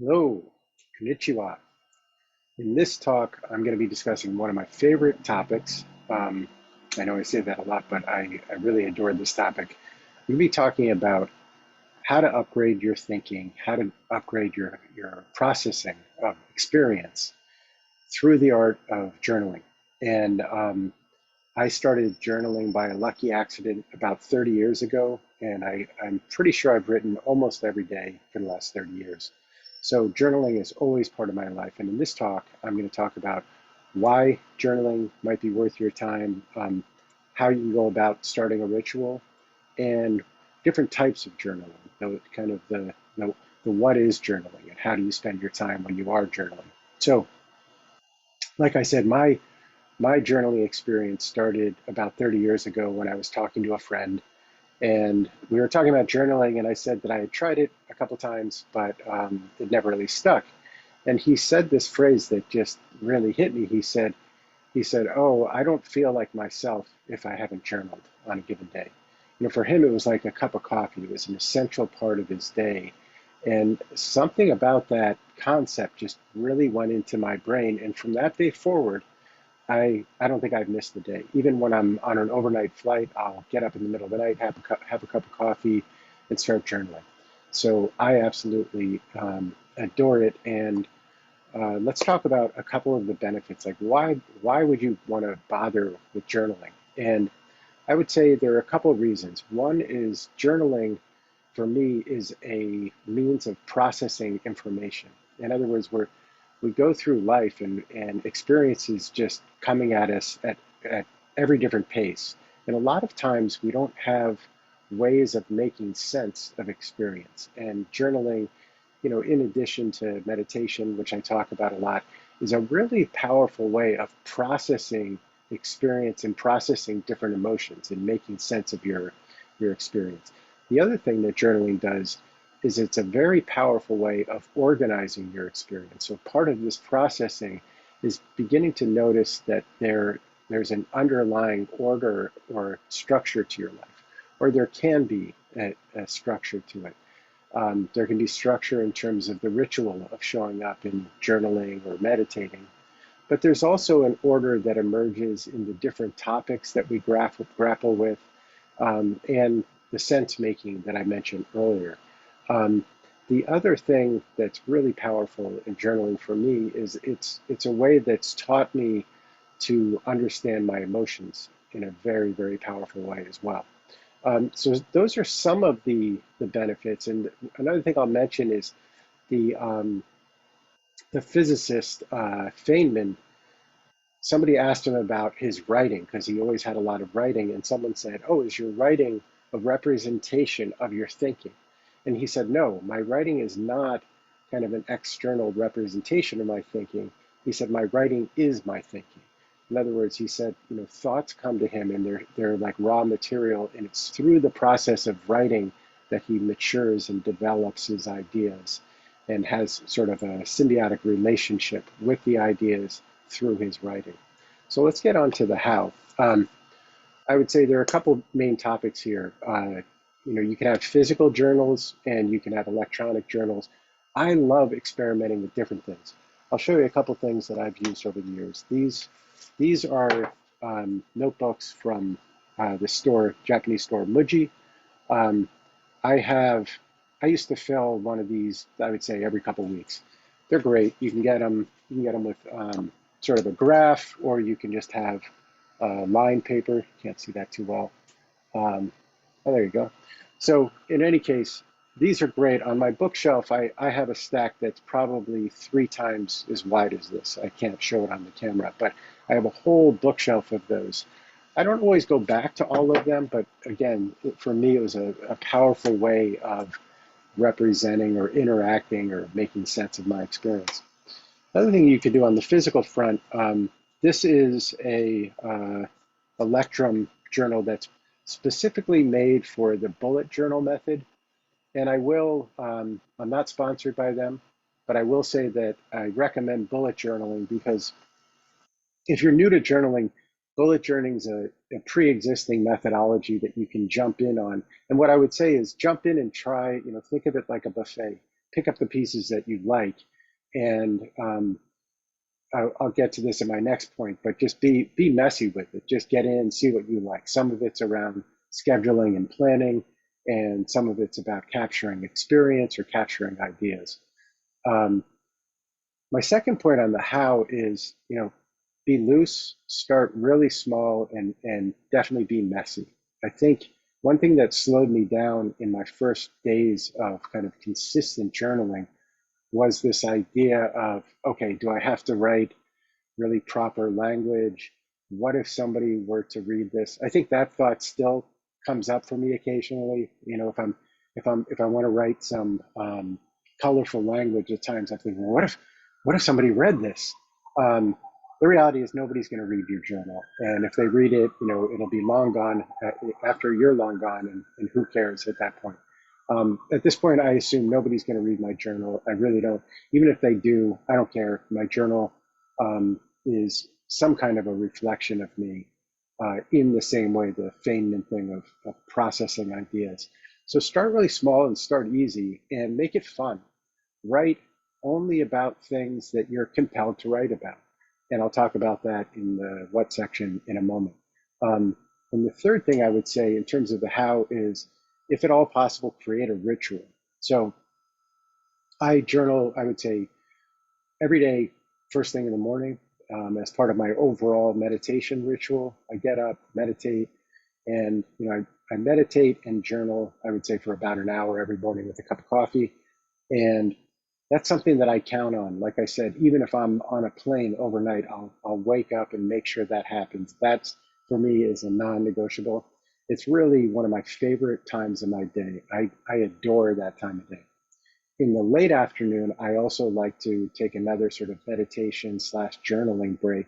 Hello, konnichiwa. In this talk, I'm going to be discussing one of my favorite topics. I know I say that a lot, but I really adore this topic. We'll be talking about how to upgrade your thinking, how to upgrade your processing of experience through the art of journaling. And I started journaling by a lucky accident about 30 years ago, and I'm pretty sure I've written almost every day for the last 30 years. So journaling is always part of my life. And in this talk, I'm going to talk about why journaling might be worth your time, how you can go about starting a ritual, and different types of journaling, kind of the what is journaling and how do you spend your time when you are journaling. So, like I said, my journaling experience started about 30 years ago when I was talking to a friend, and we were talking about journaling, and I said that I had tried it a couple times, but it never really stuck. And he said this phrase that just really hit me. He said, "Oh, I don't feel like myself if I haven't journaled on a given day." For him, it was like a cup of coffee. It was an essential part of his day. And something about that concept just really went into my brain. And from that day forward, I don't think I've missed a day. Even when I'm on an overnight flight, I'll get up in the middle of the night, have a cup of coffee, and start journaling. So I absolutely adore it. And let's talk about a couple of the benefits. Like why would you want to bother with journaling? And I would say there are a couple of reasons. One is journaling for me is a means of processing information. In other words, we go through life and experiences just coming at us at every different pace. And a lot of times we don't have ways of making sense of experience. And journaling, in addition to meditation, which I talk about a lot, is a really powerful way of processing experience and processing different emotions and making sense of your experience. The other thing that journaling does is it's a very powerful way of organizing your experience. So part of this processing is beginning to notice that there's an underlying order or structure to your life, or there can be a structure to it. There can be structure in terms of the ritual of showing up in journaling or meditating, but there's also an order that emerges in the different topics that we grapple with, and the sense making that I mentioned earlier. Um, the other thing that's really powerful in journaling for me is it's a way that's taught me to understand my emotions in a very, very powerful way as well. So those are some of the benefits. And another thing I'll mention is the physicist Feynman. Somebody asked him about his writing because he always had a lot of writing, and someone said, "Oh, is your writing a representation of your thinking?" And he said, "No, my writing is not kind of an external representation of my thinking." He said, "My writing is my thinking." In other words, he said, thoughts come to him and they're like raw material, and it's through the process of writing that he matures and develops his ideas and has sort of a symbiotic relationship with the ideas through his writing. So let's get on to the how. I would say there are a couple main topics here. You can have physical journals and you can have electronic journals. I love experimenting with different things. I'll show you a couple things that I've used over the years. These are notebooks from the store, Japanese store Muji. Um, I have, I used to fill one of these, I would say every couple of weeks. They're great. You can get them with sort of a graph, or you can just have line paper. Can't see that too well. Um, oh, there you go. So in any case, these are great. On my bookshelf, I have a stack that's probably 3 times as wide as this. I can't show it on the camera, but I have a whole bookshelf of those. I don't always go back to all of them, but again, for me, it was a powerful way of representing or interacting or making sense of my experience. Another thing you could do on the physical front, this is a Electrum journal that's specifically made for the bullet journal method. And I'm not sponsored by them, but I will say that I recommend bullet journaling because if you're new to journaling, bullet journaling is a pre-existing methodology that you can jump in on. And what I would say is jump in and try, think of it like a buffet. pick up the pieces that you like, and I'll get to this in my next point, but just be messy with it. Just get in, see what you like. Some of it's around scheduling and planning, and some of it's about capturing experience or capturing ideas. Um, my second point on the how is, be loose, start really small, and definitely be messy. I think one thing that slowed me down in my first days of kind of consistent journaling was this idea of, okay, do I have to write really proper language? What if somebody were to read this? I think that thought still comes up for me occasionally. If I want to write some colorful language at times, I'm thinking, well, what if somebody read this? Um, the reality is nobody's going to read your journal, and if they read it, it'll be long gone after you're long gone, and who cares at that point? At this point, I assume nobody's going to read my journal. I really don't. Even if they do, I don't care. My journal is some kind of a reflection of me, in the same way the Feynman thing of processing ideas. So start really small and start easy and make it fun. Write only about things that you're compelled to write about. And I'll talk about that in the what section in a moment. And the third thing I would say in terms of the how is, if at all possible, create a ritual. So I journal, I would say, every day, first thing in the morning, as part of my overall meditation ritual. I get up, meditate, and I meditate and journal, I would say, for about an hour every morning with a cup of coffee. And that's something that I count on. Like I said, even if I'm on a plane overnight, I'll wake up and make sure that happens. That's, for me, is a non-negotiable. It's really one of my favorite times of my day. I adore that time of day. In the late afternoon, I also like to take another sort of meditation slash journaling break,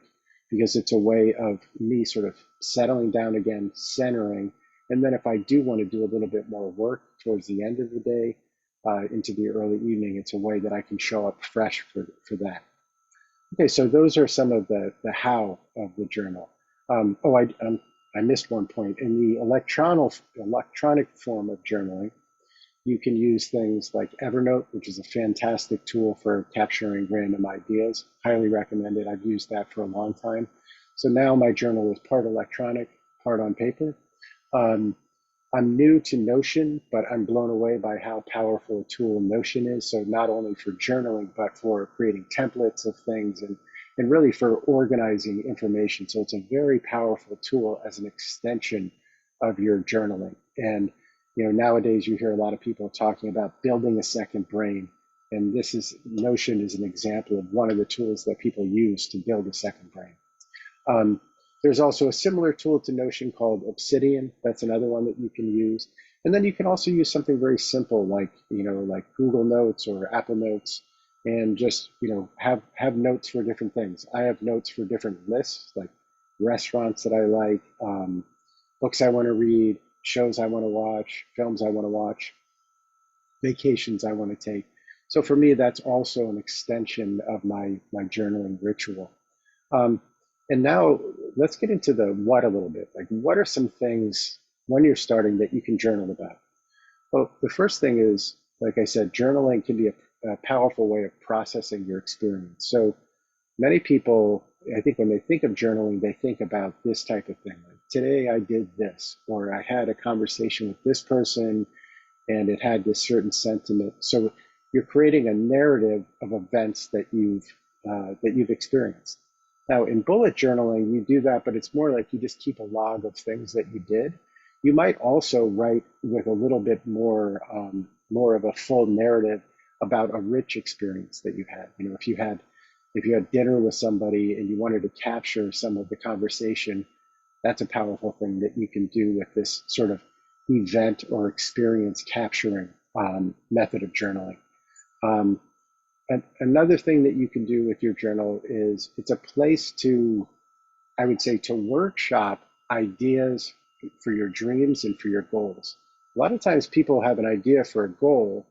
because it's a way of me sort of settling down again, centering. And then if I do want to do a little bit more work towards the end of the day, into the early evening, it's a way that I can show up fresh for that. Okay, so those are some of the how of the journal. I missed one point. In the electronic form of journaling, you can use things like Evernote, which is a fantastic tool for capturing random ideas. Highly recommended. I've used that for a long time. So now my journal is part electronic, part on paper. I'm new to Notion, but I'm blown away by how powerful a tool Notion is. So not only for journaling, but for creating templates of things, and really for organizing information. So it's a very powerful tool as an extension of your journaling. And nowadays you hear a lot of people talking about building a second brain. And Notion is an example of one of the tools that people use to build a second brain. There's also a similar tool to Notion called Obsidian. That's another one that you can use. And then you can also use something very simple like Google Notes or Apple Notes, and just have notes for different things. I have notes for different lists, like restaurants that I like, books I want to read, shows I want to watch, films I want to watch, vacations I want to take. So for me, that's also an extension of my journaling ritual. And now let's get into the what a little bit. Like, what are some things when you're starting that you can journal about? Well, the first thing is, like I said, journaling can be a powerful way of processing your experience. So many people, I think when they think of journaling, they think about this type of thing. Like, today I did this, or I had a conversation with this person and it had this certain sentiment. So you're creating a narrative of events that you've experienced. Now, in bullet journaling, you do that, but it's more like you just keep a log of things that you did. You might also write with a little bit more of a full narrative about a rich experience that you had. If you had dinner with somebody and you wanted to capture some of the conversation, that's a powerful thing that you can do with this sort of event or experience capturing method of journaling. And another thing that you can do with your journal is, it's a place to, I would say, to workshop ideas for your dreams and for your goals. A lot of times people have an idea for a goal,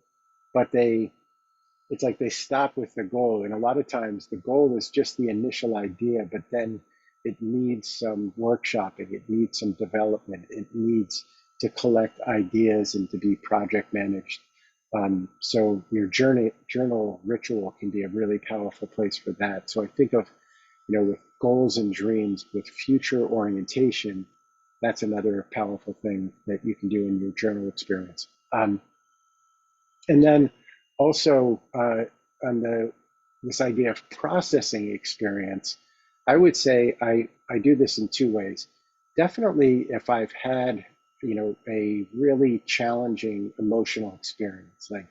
but it's like they stop with the goal. And a lot of times the goal is just the initial idea, but then it needs some workshopping. It needs some development. It needs to collect ideas and to be project managed. So your journal ritual can be a really powerful place for that. So I think of, with goals and dreams, with future orientation, that's another powerful thing that you can do in your journal experience. And then also on this idea of processing experience, I would say I do this in two ways. Definitely if I've had, a really challenging emotional experience, like,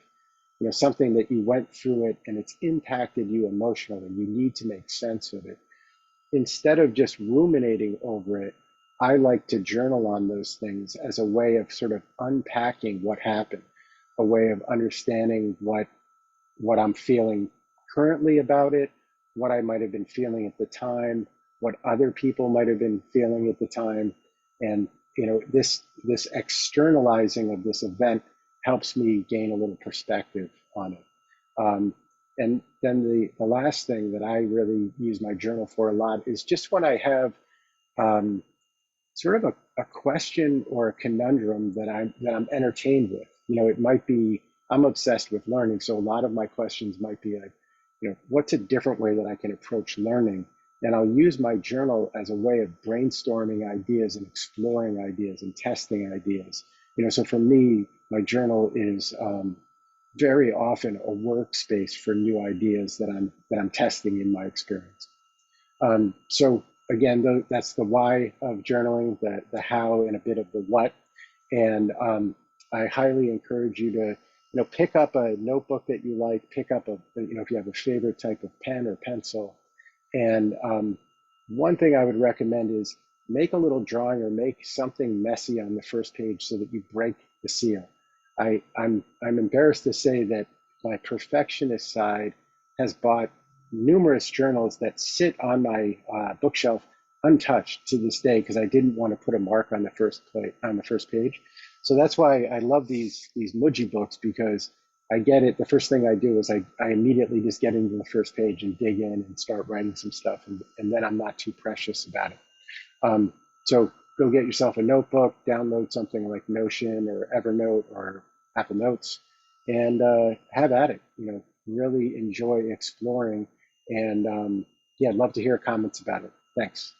something that you went through it and it's impacted you emotionally, you need to make sense of it. Instead of just ruminating over it, I like to journal on those things as a way of sort of unpacking what happened, a way of understanding what I'm feeling currently about it, what I might have been feeling at the time, what other people might have been feeling at the time. And this externalizing of this event helps me gain a little perspective on it. And then the last thing that I really use my journal for a lot is just when I have um, sort of a question or a conundrum that I'm entertained with. It might be I'm obsessed with learning, so a lot of my questions might be like, what's a different way that I can approach learning? And I'll use my journal as a way of brainstorming ideas and exploring ideas and testing ideas. So for me, my journal is very often a workspace for new ideas that I'm testing in my experience. So again, that's the why of journaling, the how, and a bit of the what. And I highly encourage you to, pick up a notebook that you like, pick up if you have a favorite type of pen or pencil. And one thing I would recommend is make a little drawing or make something messy on the first page so that you break the seal. I'm embarrassed to say that my perfectionist side has bought numerous journals that sit on my bookshelf untouched to this day because I didn't want to put a mark on the first page. So that's why I love these Muji books, because I get it. The first thing I do is I immediately just get into the first page and dig in and start writing some stuff, and then I'm not too precious about it. So go get yourself a notebook, download something like Notion or Evernote or Apple Notes, and have at it. Really enjoy exploring, and yeah, I'd love to hear comments about it. Thanks.